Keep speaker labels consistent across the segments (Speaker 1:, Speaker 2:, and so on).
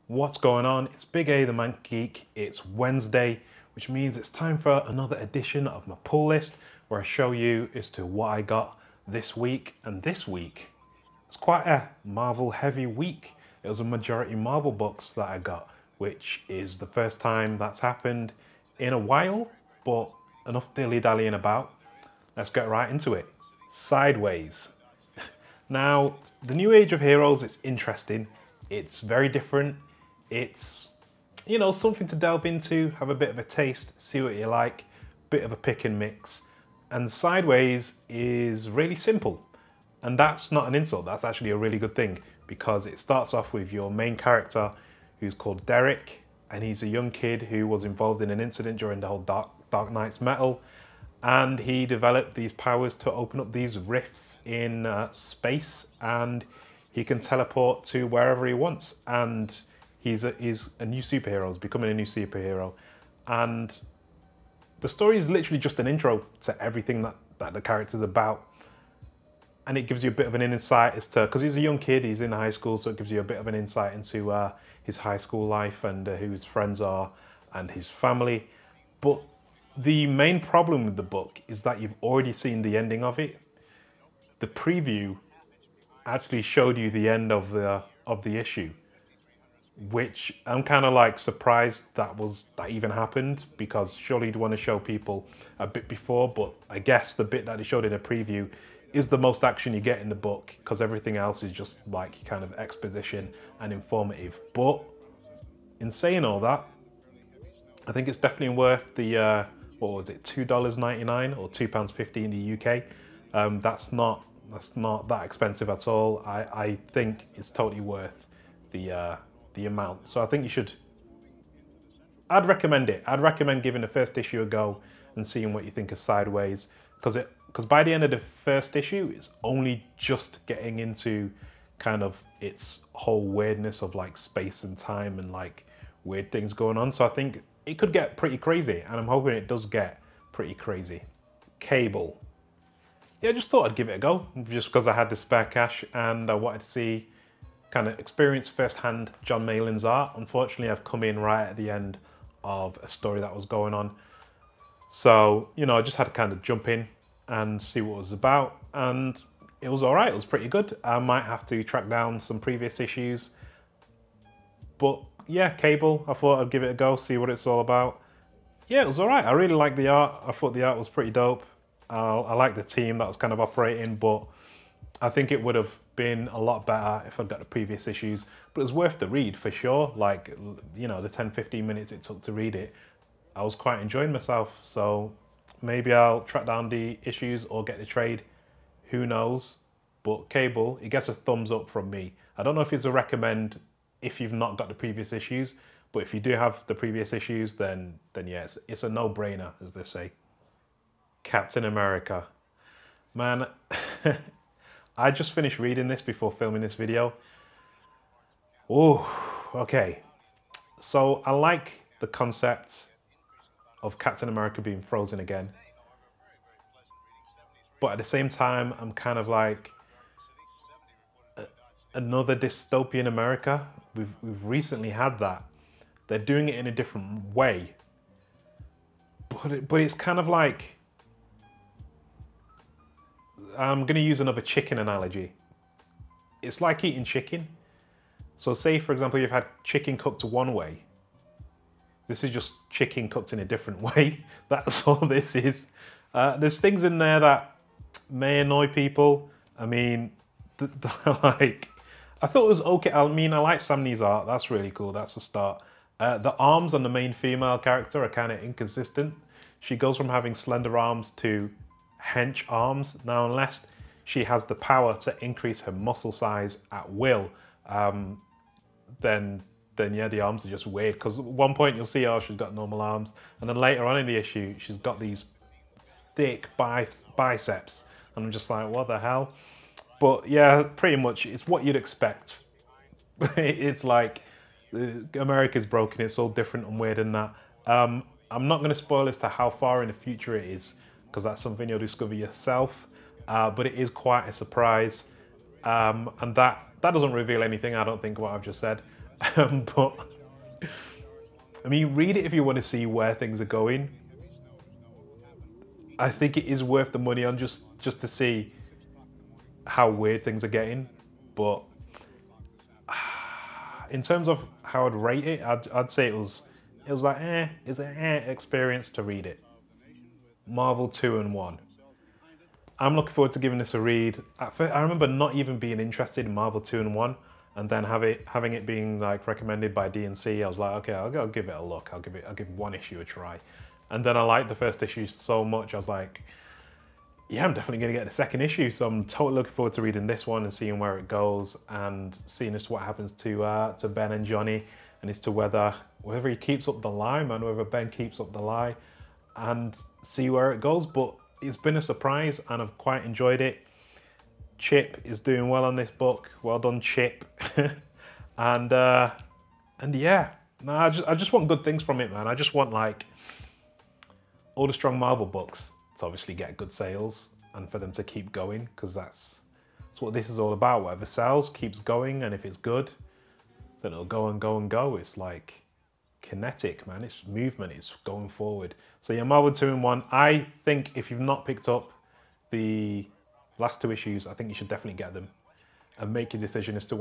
Speaker 1: What's going on? It's Big A the Man Geek. It's Wednesday, which means it's time for another edition of my pull list where I show you as to what I got this week. And this week, it's quite a Marvel heavy week. It was a majority Marvel books that I got, which is the first time that's happened in a while, but enough dilly-dallying about. Let's get right into it. Sideways. Now, the new Age of Heroes, it's interesting. It's very different. It's, something to delve into, have a bit of a taste, see what you like, bit of a pick and mix. And Sideways is really simple. And that's not an insult, that's actually a really good thing because it starts off with your main character who's called Derek, and he's a young kid who was involved in an incident during the whole Dark Knight's Metal, and he developed these powers to open up these rifts in space, and he can teleport to wherever he wants. And he's a new superhero. He's becoming a new superhero, and the story is literally just an intro to everything that the character's about. And it gives you a bit of an insight as to, because he's a young kid, he's in high school, so it gives you a bit of an insight into his high school life and who his friends are and his family. But the main problem with the book is that you've already seen the ending of it. The preview actually showed you the end of the issue, which I'm kind of like surprised that even happened, because surely you'd want to show people a bit before. But I guess the bit that they showed in a preview is the most action you get in the book, because everything else is just like kind of exposition and informative. But in saying all that, I think it's definitely worth the what was it, $2.99 or £2.50 in the UK. That's not that expensive at all. I think it's totally worth the amount. So I think you should. I'd recommend it. I'd recommend giving the first issue a go and seeing what you think of Sideways, because by the end of the first issue, it's only just getting into kind of its whole weirdness of like space and time and like weird things going on. So I think it could get pretty crazy, and I'm hoping it does get pretty crazy. Cable. Yeah, I just thought I'd give it a go just because I had the spare cash and I wanted to see, kind of experience firsthand John Maylin's art. Unfortunately, I've come in right at the end of a story that was going on. So, I just had to kind of jump in and see what it was about. And it was all right. It was pretty good. I might have to track down some previous issues. But yeah, Cable, I thought I'd give it a go, see what it's all about. Yeah, it was all right. I really liked the art. I thought the art was pretty dope. I like the team that was kind of operating, but I think it would have been a lot better if I'd got the previous issues. But it was worth the read for sure. Like, the 10-15 minutes it took to read it, I was quite enjoying myself. So maybe I'll track down the issues or get the trade. Who knows? But Cable, it gets a thumbs up from me. I don't know if it's a recommend if you've not got the previous issues, but if you do have the previous issues, then yeah, it's a no-brainer, as they say. Captain America. Man, I just finished reading this before filming this video. Oh, okay. So I like the concept of Captain America being frozen again, but at the same time, I'm kind of like, another dystopian America. We've recently had that. They're doing it in a different way, but it's kind of like, I'm gonna use another chicken analogy. It's like eating chicken. So say for example you've had chicken cooked one way. This is just chicken cooked in a different way. That's all this is. There's things in there that may annoy people. I mean, like, I thought it was okay. I mean, I like Sam Neill's art. That's really cool. That's a start. The arms on the main female character are kind of inconsistent. She goes from having slender arms to hench arms. Now, unless she has the power to increase her muscle size at will, um, then yeah, the arms are just weird. Because at one point you'll see, oh, she's got normal arms, and then later on in the issue, she's got these thick biceps, and I'm just like, what the hell? But yeah, pretty much it's what you'd expect. It's like, America's broken. It's all different and weird and that. I'm not going to spoil as to how far in the future it is, because that's something you'll discover yourself. But it is quite a surprise, and that doesn't reveal anything. I don't think what I've just said. But I mean, read it if you want to see where things are going. I think it is worth the money on just to see how weird things are getting. But in terms of how I'd rate it, I'd say it was like it's an experience to read it. Marvel 2-in-1. I'm looking forward to giving this a read. At first, I remember not even being interested in Marvel 2-in-1, and then having it being like recommended by D&C. I was like, okay, I'll give it a look. I'll give one issue a try, and then I liked the first issue so much. I was like, yeah, I'm definitely gonna get the second issue. So I'm totally looking forward to reading this one and seeing where it goes, and seeing as what happens to Ben and Johnny, and as to whether he keeps up the lie, man, whether Ben keeps up the lie, and see where it goes. But it's been a surprise, and I've quite enjoyed it. Chip is doing well on this book. Well done, Chip. and yeah, no, I just want good things from it, man. I just want like all the strong Marvel books to obviously get good sales and for them to keep going, because that's what this is all about. Whatever sells keeps going, and if it's good, then it'll go and go and go. It's like kinetic, man. It's movement. It's going forward. So yeah, Marvel 2-in-1. I think if you've not picked up the last two issues, I think you should definitely get them and make your decision as to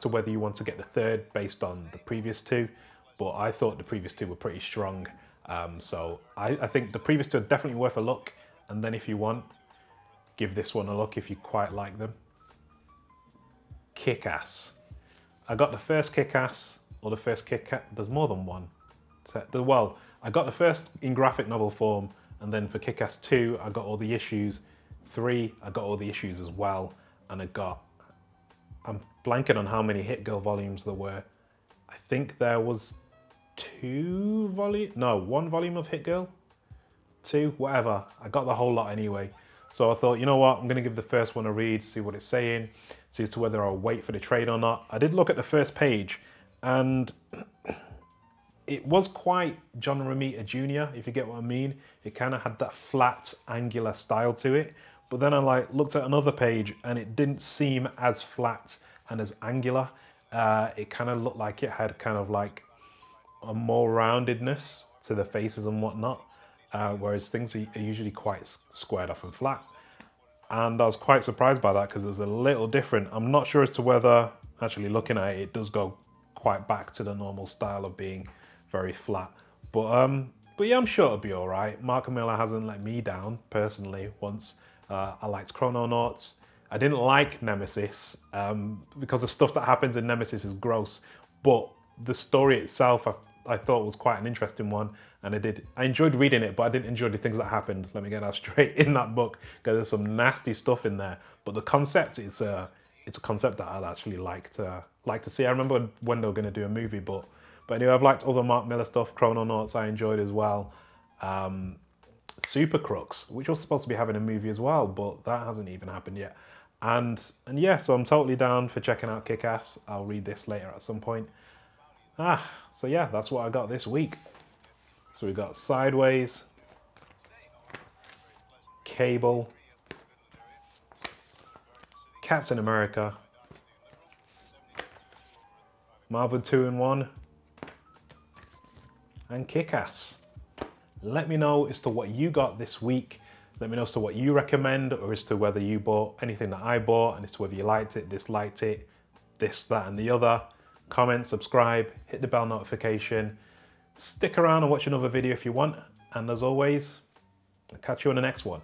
Speaker 1: whether you want to get the third based on the previous two. But I thought the previous two were pretty strong, so I think the previous two are definitely worth a look. And then if you want, give this one a look if you quite like them. KickAss. I got the first KickAss, or the first KickAss. There's more than one. Well, I got the first in graphic novel form, and then for KickAss 2, I got all the issues. 3, I got all the issues as well, and I'm blanking on how many Hit Girl volumes there were. I think there was one volume of Hit Girl, 2, whatever. I got the whole lot anyway. So I thought, you know what, I'm gonna give the first one a read, see what it's saying, see as to whether I'll wait for the trade or not. I did look at the first page, and it was quite John Romita Jr., if you get what I mean. It kind of had that flat, angular style to it. But then I looked at another page, and it didn't seem as flat and as angular. It kind of looked like it had kind of like a more roundedness to the faces and whatnot, whereas things are usually quite squared off and flat. And I was quite surprised by that, because it was a little different. I'm not sure as to whether, actually looking at it, it does go quite back to the normal style of being very flat. But yeah, I'm sure it'll be all right. Mark Miller hasn't let me down personally once. I liked Chrononauts. I didn't like Nemesis, because the stuff that happens in Nemesis is gross. But the story itself, I thought was quite an interesting one, and I enjoyed reading it, but I didn't enjoy the things that happened. Let me get that straight in that book, because there's some nasty stuff in there. But the concept is it's a concept that I'd actually like to see. I remember when they were going to do a movie, but anyway, I've liked other Mark Miller stuff. Chrononauts I enjoyed as well. Super Crooks, which was supposed to be having a movie as well, but that hasn't even happened yet. And yeah, so I'm totally down for checking out Kick-Ass. I'll read this later at some point. So yeah, that's what I got this week. So we got Sideways, Cable, Captain America, Marvel 2-in-1, and Kick-Ass. Let me know as to what you got this week. Let me know as to what you recommend, or as to whether you bought anything that I bought, and as to whether you liked it, disliked it, this, that, and the other. Comment, subscribe, hit the bell notification. Stick around and watch another video if you want. And as always, I'll catch you on the next one.